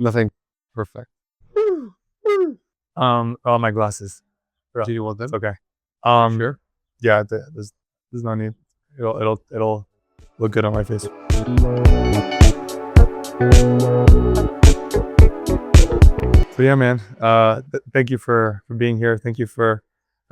Nothing. Perfect. Oh, my glasses. Do you want them? It's okay. Sure. Yeah, there's no need. It'll look good on my face. So yeah, man. Thank you for being here. Thank you for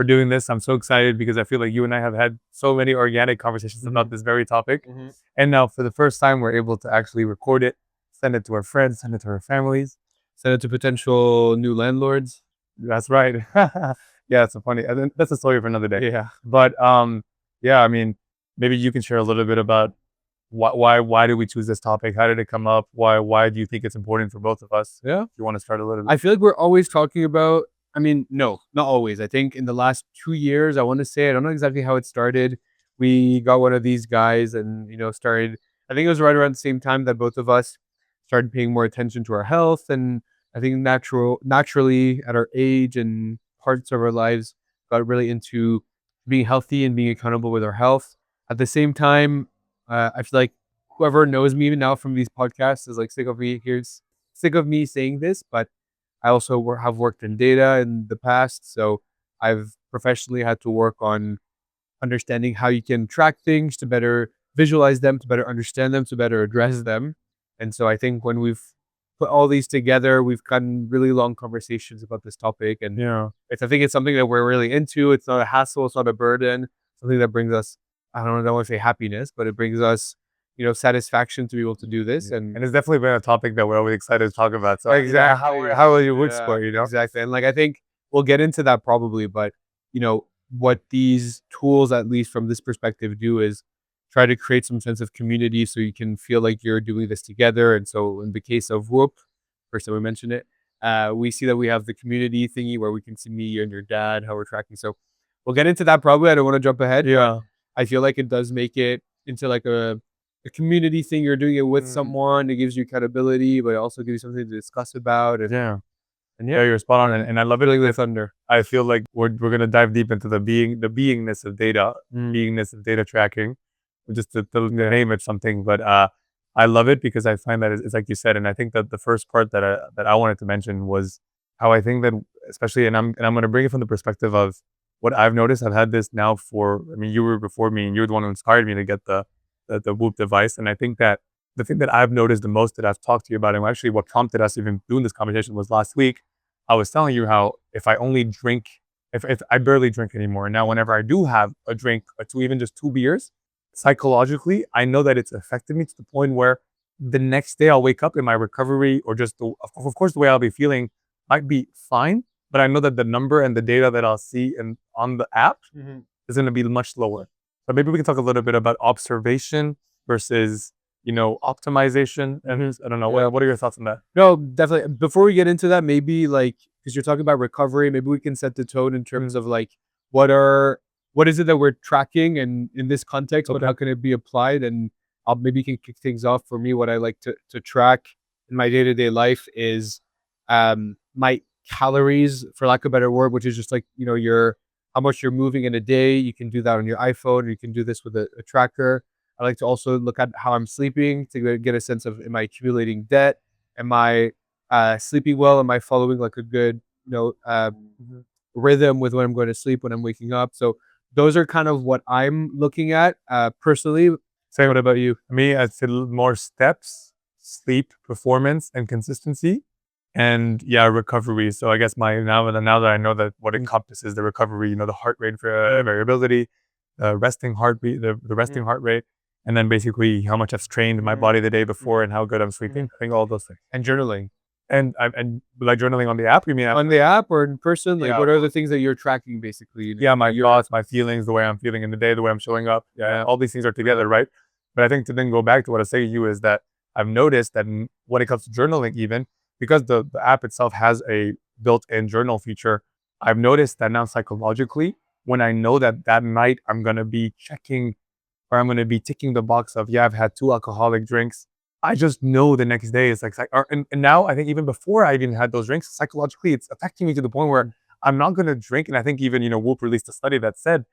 doing this. I'm so excited because I feel like you and I have had so many organic conversations about this very topic, and now for the first time we're able to actually record it, send it to our friends, send it to our families. Send it to potential new landlords. That's right. Yeah, it's so funny. And then that's a story for another day. Yeah. But yeah, I mean, maybe you can share a little bit about why did we choose this topic? How did it come up? Why do you think it's important for both of us? Yeah. If you want to start a little bit. I feel like we're always talking about, I mean, no, not always. I think in the last 2 years, I want to say, I don't know exactly how it started. We got one of these guys and, started, I think it was right around the same time that both of us started paying more attention to our health. And I think naturally at our age and parts of our lives got really into being healthy and being accountable with our health. At the same time, I feel like whoever knows me now from these podcasts is like sick of me saying this, but I also have worked in data in the past, so I've professionally had to work on understanding how you can track things to better visualize them, to better understand them, to better address them. And so I think when we've put all these together, we've gotten really long conversations about this topic. And Yeah. I think it's something that we're really into. It's not a hassle, it's not a burden, something that brings us, I don't want to say happiness, but it brings us, satisfaction to be able to do this. And it's definitely been a topic that we're always excited to talk about. So Exactly. how will you would score, you know? Exactly. And like I think we'll get into that probably, but what these tools, at least from this perspective, do is try to create some sense of community so you can feel like you're doing this together. And so in the case of Whoop, first time we mentioned it, we see that we have the community thingy where we can see me and your dad, how we're tracking. So we'll get into that probably. I don't want to jump ahead. Yeah. I feel like it does make it into like a community thing. You're doing it with someone. It gives you accountability, but it also gives you something to discuss about. And Yeah. and Yeah, you're spot on. And I love it. feeling the thunder. I feel like we're gonna dive deep into the beingness of data, beingness of data tracking, just to name it something. But I love it because I find that it's like you said, and I think that the first part that I wanted to mention was how I think that especially, and I'm gonna bring it from the perspective of what I've noticed. I've had this now for, I mean, you were before me, and you were the one who inspired me to get the Whoop device, and I think that the thing that I've noticed the most that I've talked to you about, and actually what prompted us even doing this conversation was last week. I was telling you how if I only drink, if I barely drink anymore, now whenever I do have a drink or two, even just 2 beers, psychologically, I know that it's affected me to the point where the next day I'll wake up in my recovery or just of course, the way I'll be feeling might be fine, but I know that the number and the data that I'll see on the app is going to be much lower. So maybe we can talk a little bit about observation versus, optimization. And I don't know, what are your thoughts on that? No, definitely. Before we get into that, maybe like because you're talking about recovery, maybe we can set the tone in terms of like what is it that we're tracking, and in this context, but how can it be applied? And I'll maybe can kick things off. For me, what I like to track in my day-to-day life is my calories, for lack of a better word, which is just like your how much you're moving in a day. You can do that on your iPhone, or you can do this with a tracker. I like to also look at how I'm sleeping to get a sense of, am I accumulating debt? Am I sleeping well? Am I following like a good rhythm with when I'm going to sleep, when I'm waking up? So those are kind of what I'm looking at personally. Say, what about you? Me, I'd say more steps, sleep, performance, and consistency, and yeah, recovery. So I guess now that I know that what encompasses the recovery, the heart rate variability, the resting heartbeat, the resting heart rate, and then basically how much I've strained my body the day before and how good I'm sleeping. I think all those things. And journaling. And like journaling on the app, you mean? On the app or in person? Like, what are the things that you're tracking basically? Yeah, my thoughts, my feelings, the way I'm feeling in the day, the way I'm showing up. Yeah, all these things are together, right? But I think to then go back to what I was saying to you is that I've noticed that when it comes to journaling, even because the app itself has a built-in journal feature, I've noticed that now psychologically, when I know that night I'm going to be checking, or I'm going to be ticking the box of, I've had 2 alcoholic drinks, I just know the next day it's like, and now I think even before I even had those drinks, psychologically, it's affecting me to the point where I'm not going to drink. And I think even, Whoop released a study that said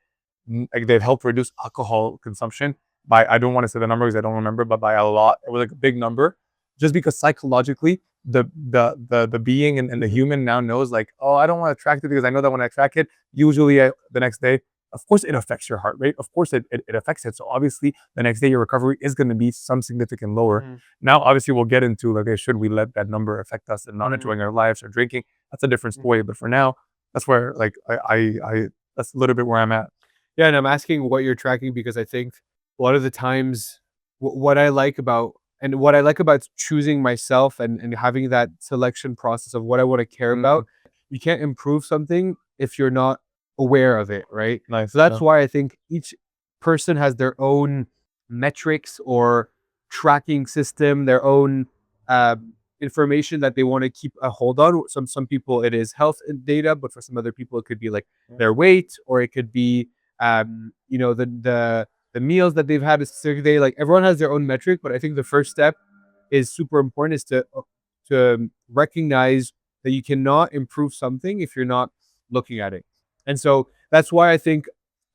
like they've helped reduce alcohol consumption by, I don't want to say the number because I don't remember, but by a lot. It was like a big number, just because psychologically the being and the human now knows like, oh, I don't want to track it because I know that when I track it, usually the next day, of course it affects your heart rate. Of course it affects it. So obviously the next day your recovery is going to be some significant lower. Now, obviously we'll get into like, okay, should we let that number affect us and not enjoying our lives or drinking? That's a different story. But for now, that's where like I that's a little bit where I'm at. Yeah, and I'm asking what you're tracking because I think a lot of the times what I like about choosing myself and having that selection process of what I want to care about, you can't improve something if you're not aware of it, right? Nice. So that's why I think each person has their own metrics or tracking system, their own information that they want to keep a hold on. Some people it is health data, but for some other people it could be like their weight, or it could be the meals that they've had a specific day. Like everyone has their own metric, but I think the first step is super important is to recognize that you cannot improve something if you're not looking at it. And so that's why I think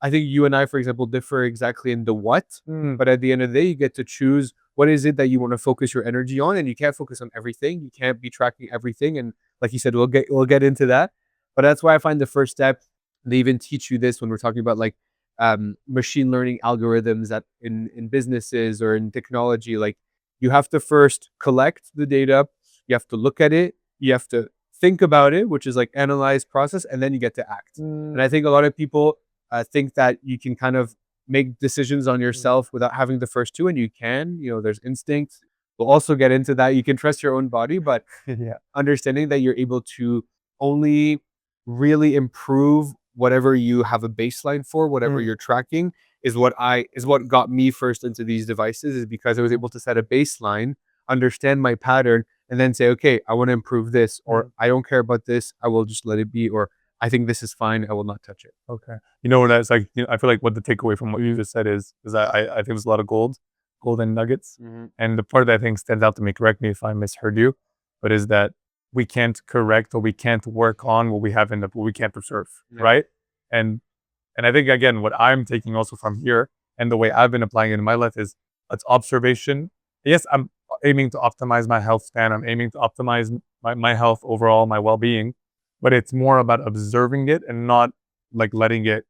you and I, for example, differ exactly in the what, but at the end of the day, you get to choose what is it that you want to focus your energy on, and you can't focus on everything. You can't be tracking everything, and like you said, we'll get into that. But that's why I find the first step. They even teach you this when we're talking about like machine learning algorithms that in businesses or in technology. Like you have to first collect the data, you have to look at it, you have to think about it, which is like analyze, process, and then you get to act. And I think a lot of people think that you can kind of make decisions on yourself without having the first two, and you can. There's instinct. We'll also get into that. You can trust your own body, but Yeah. understanding that you're able to only really improve whatever you have a baseline for, whatever you're tracking, is what got me first into these devices, is because I was able to set a baseline, understand my pattern, and then say, okay, I want to improve this, or I don't care about this, I will just let it be, or I think this is fine, I will not touch it. Okay. That's like, I feel like what the takeaway from what you just said is I think there's a lot of golden nuggets. And the part that I think stands out to me, correct me if I misheard you, but is that we can't correct or we can't work on what we have what we can't observe, Yeah. right? And I think again, what I'm taking also from here and the way I've been applying it in my life is it's observation. Yes, I'm aiming to optimize my health span. I'm aiming to optimize my health overall, my well-being, but it's more about observing it and not like letting it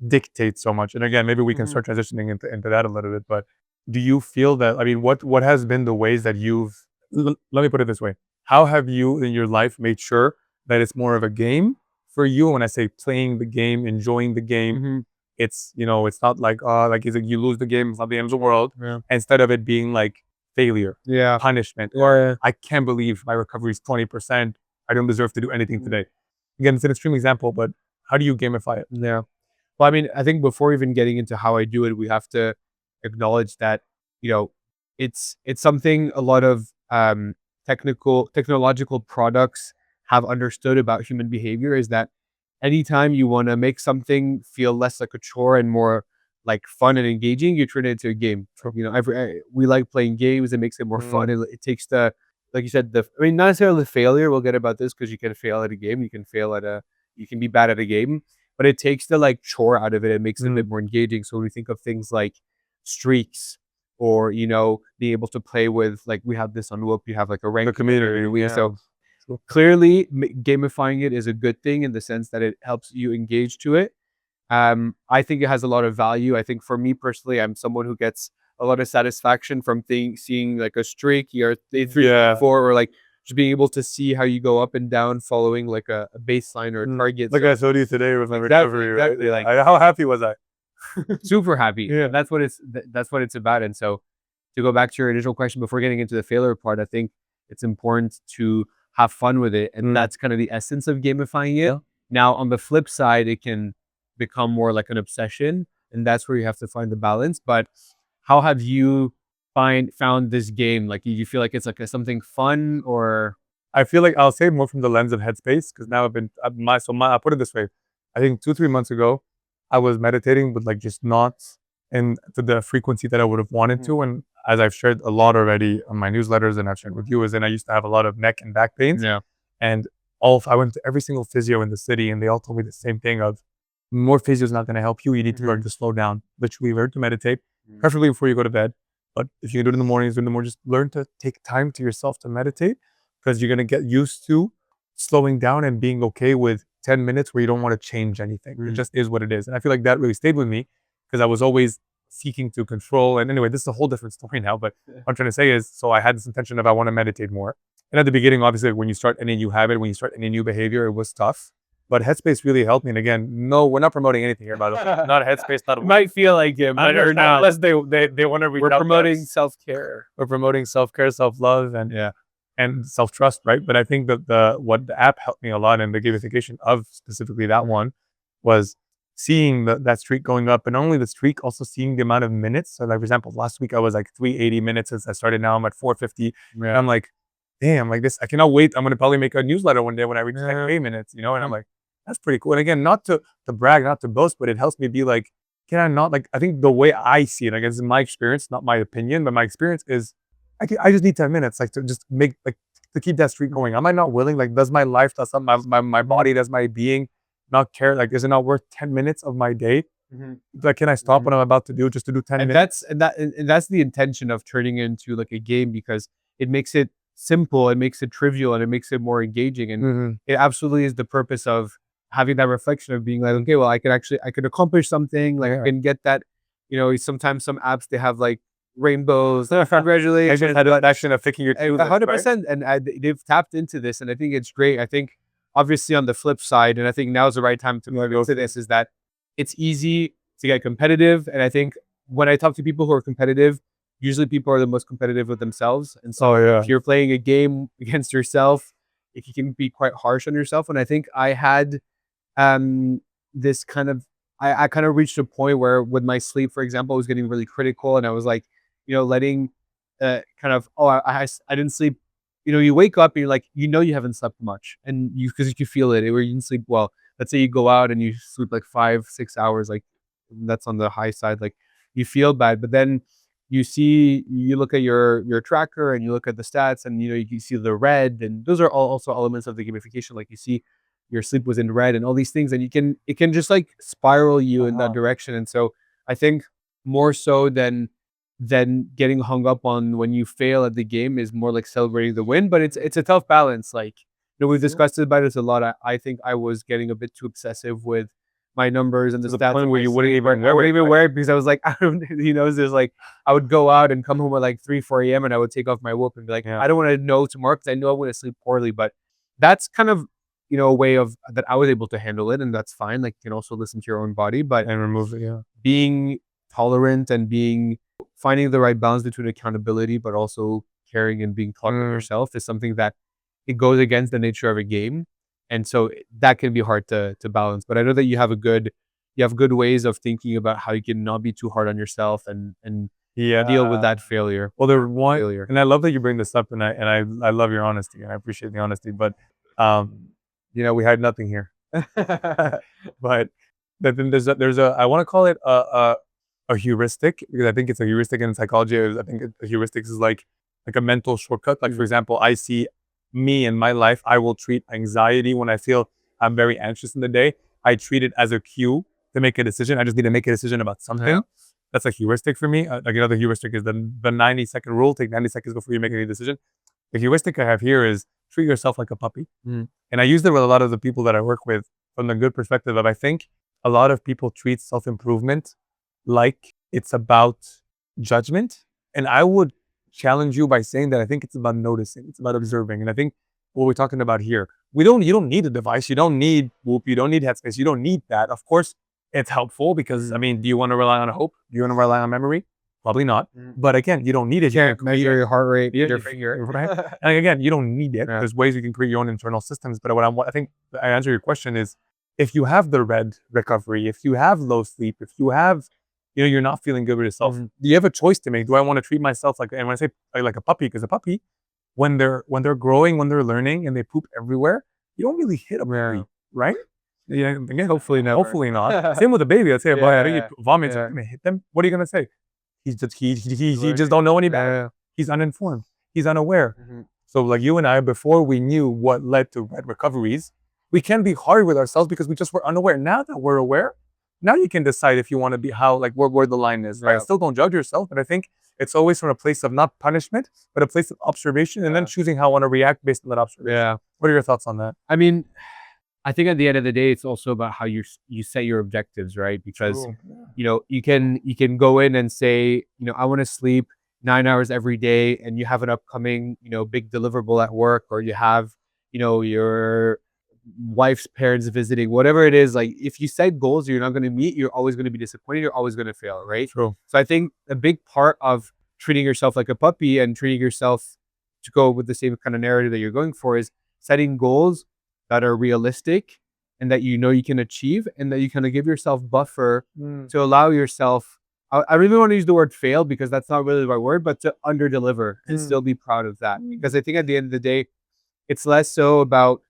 dictate so much. And again, maybe we can start transitioning into that a little bit, but do you feel that, I mean, what has been the ways that let me put it this way. How have you in your life made sure that it's more of a game for you? When I say playing the game, enjoying the game, it's not like, it's like you lose the game, it's not the end of the world. Yeah. Instead of it being like failure, Yeah. punishment, or I can't believe my recovery is 20%. I don't deserve to do anything today. Again, it's an extreme example, but how do you gamify it? Yeah. Well, I mean, I think before even getting into how I do it, we have to acknowledge that, you know, it's something a lot of technological products have understood about human behavior, is that anytime you want to make something feel less like a chore and more like fun and engaging, you turn it into a game. We like playing games. It makes it more fun. It takes like you said, not necessarily the failure. We'll get about this because you can fail at a game. You can be bad at a game, but it takes the like chore out of it. It makes it a bit more engaging. So when we think of things like streaks, or being able to play with, like, we have this on Whoop, you have like a rank community, yeah. So clearly gamifying it is a good thing in the sense that it helps you engage to it. I think it has a lot of value. I think for me personally, I'm someone who gets a lot of satisfaction from seeing like a streak or day 3, 4, or like just being able to see how you go up and down following like a baseline or a target. Like I showed you today with my recovery, exactly, right? like How happy was I? super happy. Yeah. That's what it's about. And so to go back to your initial question before getting into the failure part, I think it's important to have fun with it, and that's kind of the essence of gamifying it. Now, on the flip side, it can become more like an obsession, and that's where you have to find the balance. But how have you found this game? Like, do you feel like it's like something fun, or? I feel like I'll say more from the lens of headspace, because now I'll put it this way. I think 2-3 months ago, I was meditating, but like just not in to the frequency that I would have wanted to. And as I've shared a lot already on my newsletters, and I've shared with you, I used to have a lot of neck and back pains. Yeah. And I went to every single physio in the city, and they all told me the same thing of, more physio is not going to help you. You need to learn to slow down. Literally learn to meditate, preferably before you go to bed. But if you can do it in the mornings, just learn to take time to yourself to meditate. because you're going to get used to slowing down and being okay with 10 minutes where you don't want to change anything. It just is what it is. And I feel like that really stayed with me because I was always seeking to control. And anyway, this is a whole different story now, but what I'm trying to say is, so I had this intention of I want to meditate more. And at the beginning, obviously, when you start any new habit, when you start any new behavior, it was tough. But Headspace really helped me. And again, no, we're not promoting anything here, by the way. Not Headspace, not. It might feel like it, but or not. Unless they want to reach We're out to promoting us. self-care. We're promoting self-care, self-love, and self-trust, right? But I think that what the app helped me a lot, and the gamification of specifically that one, was seeing that streak going up, and not only the streak, also seeing the amount of minutes. So, like for example, last week I was like 380 minutes since I started. Now I'm at 450. And I'm like, damn, like this, I cannot wait. I'm gonna probably make a newsletter one day when I reach like 3 minutes, you know. And I'm like, that's pretty cool. And again, not to brag, not to boast, but it helps me be like, can I not, like, I think the way I see it, I guess in my experience, not my opinion, but my experience is, I just need 10 minutes, like to just make, like, to keep that streak going. Am I not willing? Like, does my life, does my body, does my being not care? Like, is it not worth 10 minutes of my day? Like, can I stop what I'm about to do just to do 10 minutes? That's the intention of turning it into like a game, because it makes it simple, it makes it trivial, and it makes it more engaging. And it absolutely is the purpose of having that reflection of being like, okay, well, I could accomplish something, like I can get that, you know. Sometimes some apps, they have like rainbows, congratulations, Satisfaction of thinking you're 100%. And they've tapped into this, and I think it's great. I think obviously on the flip side, and I think now's the right time to move into this, is that it's easy to get competitive. And I think when I talk to people who are competitive, usually people are the most competitive with themselves. And so if you're playing a game against yourself, you can be quite harsh on yourself. And I think I had this kind of, I kind of reached a point where with my sleep, for example, I was getting really critical, and I was like, you know, letting kind of, oh, I didn't sleep. You know, you wake up and you're like, you know, you haven't slept much, and because you feel it, where you didn't sleep well. Let's say you go out and you sleep like 5-6 hours, like that's on the high side. Like you feel bad, but then you look at your tracker and you look at the stats, and you know, you can see the red, and those are all also elements of the gamification. Like you see your sleep was in red and all these things, and it can just like spiral you in that direction. And so I think more so than getting hung up on when you fail at the game is more like celebrating the win. But it's a tough balance. Like, you know, we've discussed about this a lot. I think I was getting a bit too obsessive with my numbers and the stats point where you wouldn't even wear it, because I was like, I don't, you know, there's like, I would go out and come home at like 3-4 a.m. and I would take off my whoop and be like, I don't want to know tomorrow because I know I'm going to sleep poorly. But that's kind of, you know, a way of that I was able to handle it, and that's fine. Like, you can also listen to your own body, but and remove it. Being tolerant and finding the right balance between accountability, but also caring and being thoughtful of yourself, is something that it goes against the nature of a game. And so that can be hard to balance. But I know that you have good ways of thinking about how you can not be too hard on yourself and deal with that failure. Well, there's one, and I love that you bring this up, and I love your honesty, and I appreciate the honesty. But you know, we hide nothing here. But then there's a I want to call it a heuristic, because I think it's a heuristic in psychology. I think a heuristic is like a mental shortcut. Like for example, I see me in my life, I will treat anxiety when I feel I'm very anxious in the day. I treat it as a cue to make a decision. I just need to make a decision about something. That's a heuristic for me. Like another heuristic is the 90-second rule. Take 90 seconds before you make any decision. The heuristic I have here is treat yourself like a puppy. And I use it with a lot of the people that I work with from the good perspective of, I think a lot of people treat self-improvement like it's about judgment. And I would challenge you by saying that I think it's about noticing, it's about observing. And I think what we're talking about here, you don't need a device, you don't need Whoop, you don't need Headspace, you don't need that. Of course, it's helpful because, I mean, do you want to rely on hope? Do you want to rrely on memory? Probably not. But again, you don't need it. You can't measure your heart rate, your finger. Right? And again, you don't need it. There's ways you can create your own internal systems. But I think I answer your question is, if you have the red recovery, if you have low sleep, if you have, you know, you're not feeling good with yourself, you have a choice to make. Do I want to treat myself like, and when I say like a puppy, because a puppy, when they're growing, when they're learning and they poop everywhere, you don't really hit a puppy, right? Yeah, again, hopefully not. Same with a baby. Let's say a boy, I think he vomits, you're gonna hit them. What are you gonna say? He just don't know any better. He's uninformed. He's unaware. So like you and I, before we knew what led to red recoveries, we can be hard with ourselves because we just were unaware. Now that we're aware, now you can decide if you want to be where the line is. Right? Still don't judge yourself, but I think it's always from a place of not punishment, but a place of observation, and then choosing how I want to react based on that observation. Yeah. What are your thoughts on that? I mean, I think at the end of the day, it's also about how you set your objectives, right? Because True. you can go in and say, I want to sleep 9 hours every day, and you have an upcoming big deliverable at work, or you have your wife's parents visiting, whatever it is. Like, if you set goals you're not going to meet, you're always going to be disappointed. You're always going to fail, right? True. So I think a big part of treating yourself like a puppy and treating yourself to go with the same kind of narrative that you're going for is setting goals that are realistic and that you can achieve, and that you kind of give yourself buffer to allow yourself. I really want to use the word fail because that's not really the right word, but to under deliver and still be proud of that. Because I think at the end of the day, it's less so about,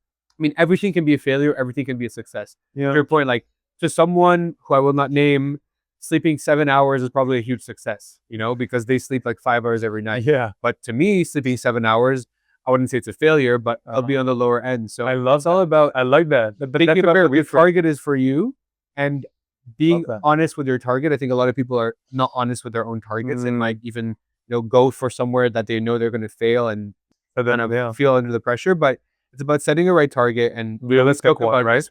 everything can be a failure, everything can be a success. To your point, like, to someone who I will not name, sleeping 7 hours is probably a huge success, because they sleep like 5 hours every night. Yeah. But to me, sleeping 7 hours, I wouldn't say it's a failure, but I'll be on the lower end. So I love it's all about I like that. thinking about what your target is for you and being Love that. honest with your target. I think a lot of people are not honest with their own targets and might even go for somewhere that they know they're going to fail and kind of feel under the pressure. But it's about setting a right target. And Realistic one, right?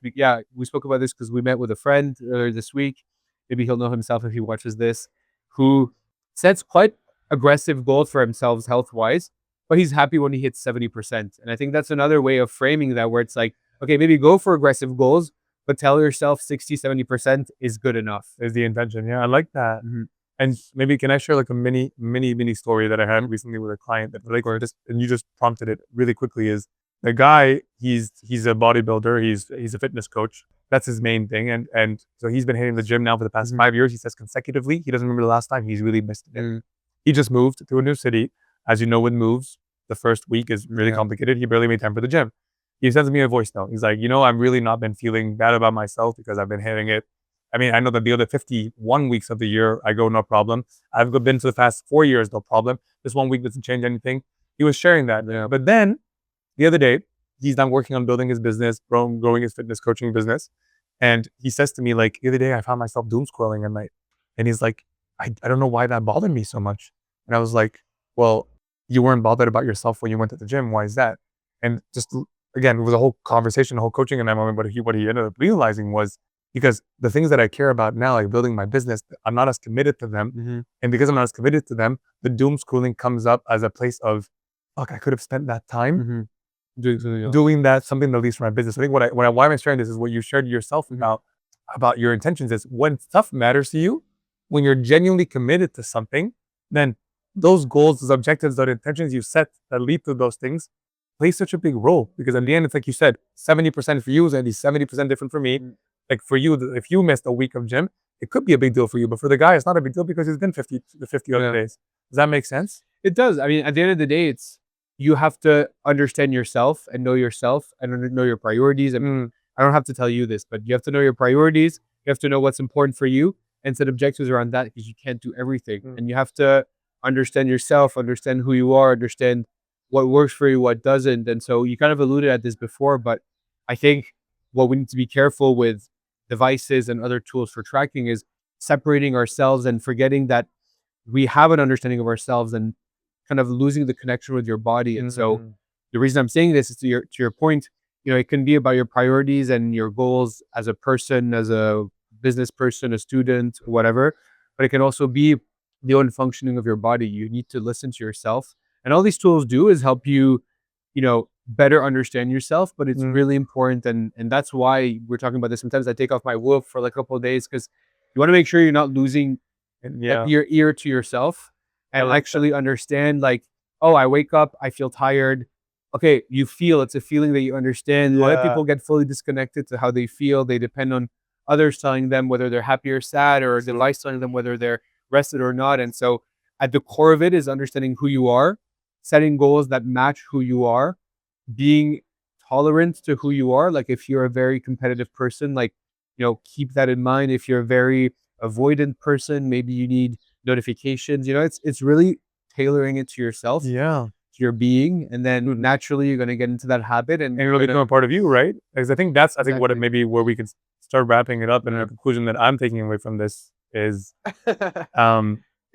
we spoke about this because we met with a friend earlier this week. Maybe he'll know himself if he watches this, who sets quite aggressive goals for himself health wise, but he's happy when he hits 70%. And I think that's another way of framing that, where it's like, okay, maybe go for aggressive goals, but tell yourself 60, 70% is good enough. Is the intention. Yeah, I like that. And maybe can I share like a mini story that I had recently with a client that relates to this, and you just prompted it really quickly. Is the guy, he's a bodybuilder, he's a fitness coach. That's his main thing. And so he's been hitting the gym now for the past 5 years. He says consecutively. He doesn't remember the last time he's really missed it. He just moved to a new city. As you know, with moves, the first week is really complicated. He barely made time for the gym. He sends me a voice note. He's like, I've really not been feeling bad about myself because I've been hitting it. I know that the other 51 weeks of the year, I go no problem. I've been to the past 4 years, no problem. This 1 week doesn't change anything. He was sharing that. Yeah. But then the other day, he's done working on building his business, growing his fitness coaching business. And he says to me, like, the other day, I found myself doom scrolling at night. And he's like, I don't know why that bothered me so much. And I was like, well, you weren't bothered about yourself when you went to the gym. Why is that? And just, again, it was a whole conversation, a whole coaching in that moment. But what he ended up realizing was, because the things that I care about now, like building my business, I'm not as committed to them. And because I'm not as committed to them, the doom scrolling comes up as a place of, fuck, I could have spent that time doing something that leads to my business. I think why I'm sharing this is what you shared yourself about your intentions is, when stuff matters to you, when you're genuinely committed to something, then those goals, those objectives, those intentions you set that lead to those things play such a big role. Because in the end, it's like you said, 70% for you is at least 70% different for me. Like for you, if you missed a week of gym, it could be a big deal for you. But for the guy, it's not a big deal because he's been 50 other days. Does that make sense? It does. At the end of the day, you have to understand yourself and know yourself and know your priorities. I don't have to tell you this, but you have to know your priorities. You have to know what's important for you and set objectives around that, because you can't do everything. And you have to understand yourself, understand who you are, understand what works for you, what doesn't. And so you kind of alluded at this before, but I think what we need to be careful with devices and other tools for tracking is separating ourselves and forgetting that we have an understanding of ourselves and kind of losing the connection with your body. And so the reason I'm saying this is to your point, it can be about your priorities and your goals as a person, as a business person, a student, whatever, but it can also be the own functioning of your body. You need to listen to yourself. And all these tools do is help you, better understand yourself, but it's really important. And that's why we're talking about this. Sometimes I take off my whoop for like a couple of days, because you want to make sure you're not losing your ear to yourself and actually understand, like, oh, I wake up, I feel tired. Okay, it's a feeling that you understand. A lot of people get fully disconnected to how they feel. They depend on others telling them whether they're happy or sad, or a device telling them whether they're rested or not. And so at the core of it is understanding who you are, setting goals that match who you are, being tolerant to who you are. Like, if you're a very competitive person, like, keep that in mind. If you're a very avoidant person, maybe you need notifications. It's really tailoring it to yourself, to your being, and then naturally you're going to get into that habit, and it'll become a part of you, right? Because I think that's Exactly. what maybe where we can start wrapping it up. And a conclusion that I'm taking away from this is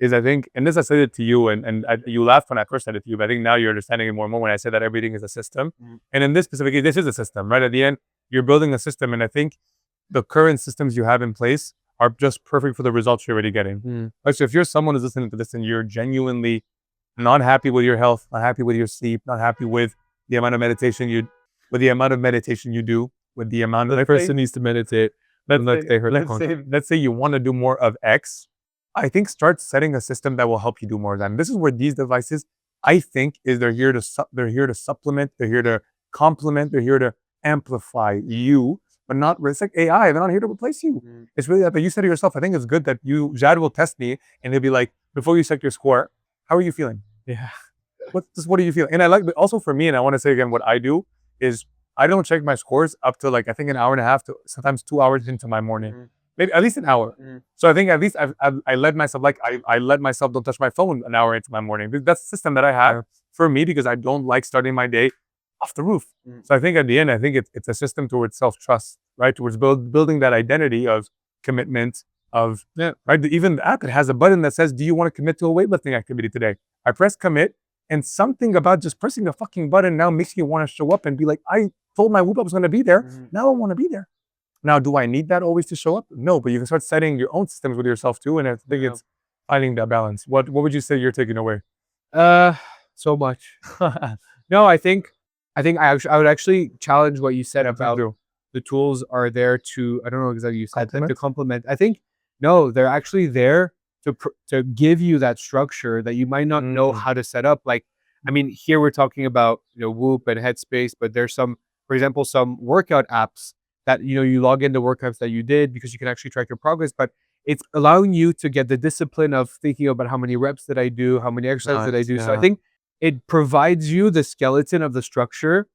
is I think, and this I said it to you, and you laughed when I first said it to you, but I think now you're understanding it more and more when I said that everything is a system. And in this specific case, this is a system, right? At the end, you're building a system, and I think the current systems you have in place are just perfect for the results you're already getting. Right? So if you're someone who's listening to this and you're genuinely not happy with your health, not happy with your sleep, not happy with the amount of meditation you, with the amount of meditation you do, with the amount of The person needs to meditate. let's say you want to do more of X. I think start setting a system that will help you do more of that. And this is where these devices, I think, is they're here to supplement, they're here to complement, they're here to amplify you, but not. It's like AI. They're not here to replace you. It's really that. But you said to yourself, I think it's good that Jad will test me, and he'll be like, before you check your score, how are you feeling? Yeah. What do you feel? And I like, but also for me, and I want to say again, what I do is I don't check my scores up to like I think an hour and a half to sometimes 2 hours into my morning, maybe at least an hour. So I think at least I let myself I let myself don't touch my phone an hour into my morning. That's the system that I have for me because I don't like starting my day off the roof. So I think at the end, I think it's a system towards self-trust, right? Towards building that identity of commitment, of right. Even the app, it has a button that says, "Do you want to commit to a weightlifting activity today?" I press commit, and something about just pressing the fucking button now makes you want to show up and be like, I told my Whoop I was going to be there. Now I want to be there. Now, do I need that always to show up? No, but you can start setting your own systems with yourself too. And I think it's finding that balance. What would you say you're taking away? So much. No, I think I would actually challenge what you said about the tools are there to, I don't know exactly you said, to complement. I think, no, they're actually there to give you that structure that you might not know how to set up. Like, I mean, here we're talking about, Whoop and Headspace, but there's some, for example, some workout apps that, you log into workouts that you did because you can actually track your progress, but it's allowing you to get the discipline of thinking about how many reps did I do, how many exercises did I do. So I think it provides you the skeleton of the structure,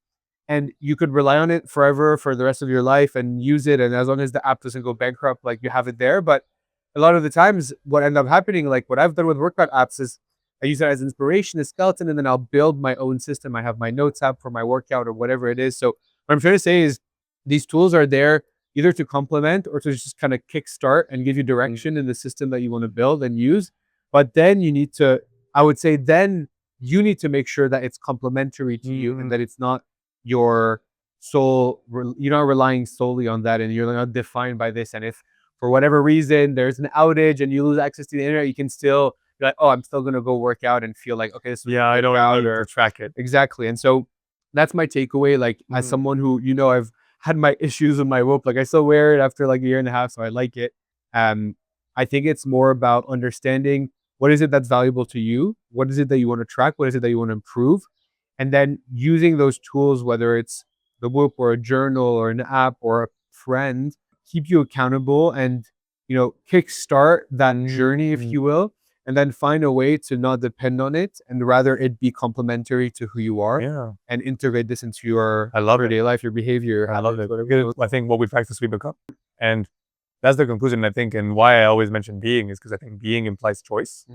and you could rely on it forever for the rest of your life and use it. And as long as the app doesn't go bankrupt, like you have it there. But a lot of the times what ended up happening, like what I've done with workout apps is I use it as inspiration, a skeleton, and then I'll build my own system. I have my notes app for my workout or whatever it is. So what I'm trying to say is these tools are there either to complement or to just kind of kickstart and give you direction in the system that you want to build and use. But then I would say then you need to make sure that it's complementary to you and that it's not your sole, you're not relying solely on that and you're not defined by this. And if for whatever reason there's an outage and you lose access to the internet, you can still be like, oh, I'm still going to go work out and feel like, okay, this is I don't need to track it. Exactly. And so that's my takeaway. Like as someone who, I've had my issues with my Whoop, like I still wear it after like a year and a half. So I like it. I think it's more about understanding what is it that's valuable to you? What is it that you want to track? What is it that you want to improve? And then using those tools, whether it's the Whoop or a journal or an app or a friend, keep you accountable and, kickstart that journey, if you will, and then find a way to not depend on it and rather it be complementary to who you are and integrate this into your everyday life, your behavior. I love it. I think what we practice, we become. And that's the conclusion, I think. And why I always mention being is because I think being implies choice.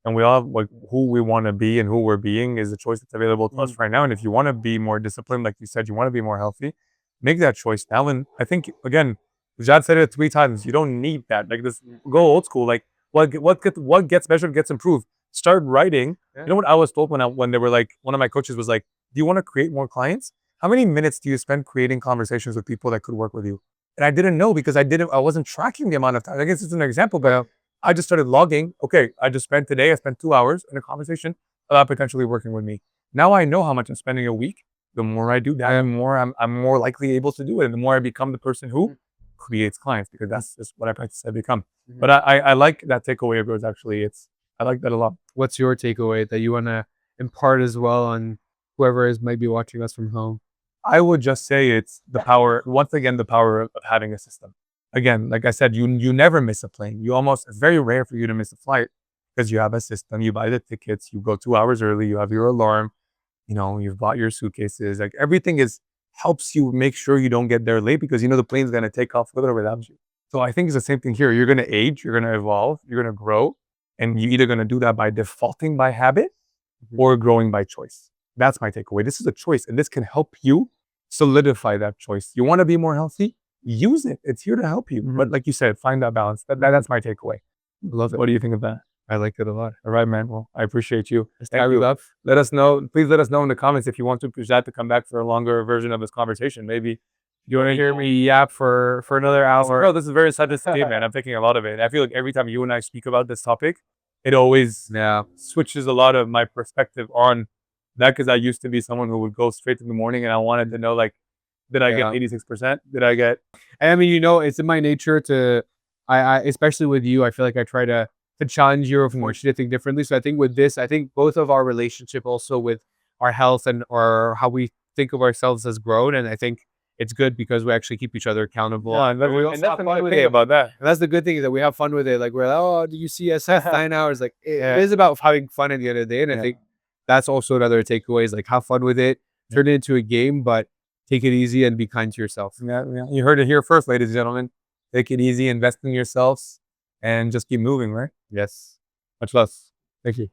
And we all, like, who we want to be and who we're being is a choice that's available to us right now. And if you want to be more disciplined, like you said, you want to be more healthy, make that choice now. And I think, again, Jad said it 3 times. You don't need that. Like this, go old school. Like what gets measured gets improved. Start writing. You know what I was told when they were like, one of my coaches was like, do you want to create more clients? How many minutes do you spend creating conversations with people that could work with you? And I didn't know because I wasn't tracking the amount of time. I guess it's an example, but I just started logging. Okay, I spent 2 hours in a conversation about potentially working with me. Now I know how much I'm spending a week. The more I do that, the more I'm more likely able to do it. And the more I become the person who creates clients, because that's just what I practice I become. But I like that takeaway of yours, actually. I like that a lot. What's your takeaway that you want to impart as well on whoever might be watching us from home? I would just say it's the power, once again, the power of having a system. Again, like I said, you never miss a plane. It's very rare for you to miss a flight because you have a system. You buy the tickets, you go 2 hours early, you have your alarm, you've bought your suitcases. Like everything helps you make sure you don't get there late because the plane's going to take off with or without you. So I think it's the same thing here. You're going to age, you're going to evolve, you're going to grow, and you're either going to do that by defaulting by habit or growing by choice. That's my takeaway. This is a choice, and this can help you solidify that choice. You want to be more healthy? Use it. It's here to help you. But like you said, find that balance. That's my takeaway. Love it. What do you think of that? I liked it a lot. All right, man. Well, I appreciate you. Let's Thank tie it you. up. Let us know. Please let us know in the comments if you want to Saad to come back for a longer version of this conversation. Maybe You want to hear me yap for another hour? bro, this is very scientific, man. I'm taking a lot of it. I feel like every time you and I speak about this topic, it always Yeah. switches a lot of my perspective on that because I used to be someone who would go straight in the morning and I wanted to know, like, did I get Yeah. 86%? Did I get I mean, you know, it's in my nature to, I especially with you, I feel like I try to challenge you or force you to think differently. So I think with this, I think both of our relationship also with our health and or how we think of ourselves has grown, and I think it's good because we actually keep each other accountable. yeah, And we also that's have fun another with thing it. about that. And that's the good thing is that we have fun with it. Like we're like, oh, do you see us at 9 hours? Like Yeah. it is about having fun at the end of the day. And I Yeah. think that's also another takeaway is like have fun with it, turn it into a game, but take it easy and be kind to yourself. Yeah, yeah. You heard it here first, ladies and gentlemen. Take it easy, invest in yourselves, and just keep moving, right? Yes. Much less. Thank you.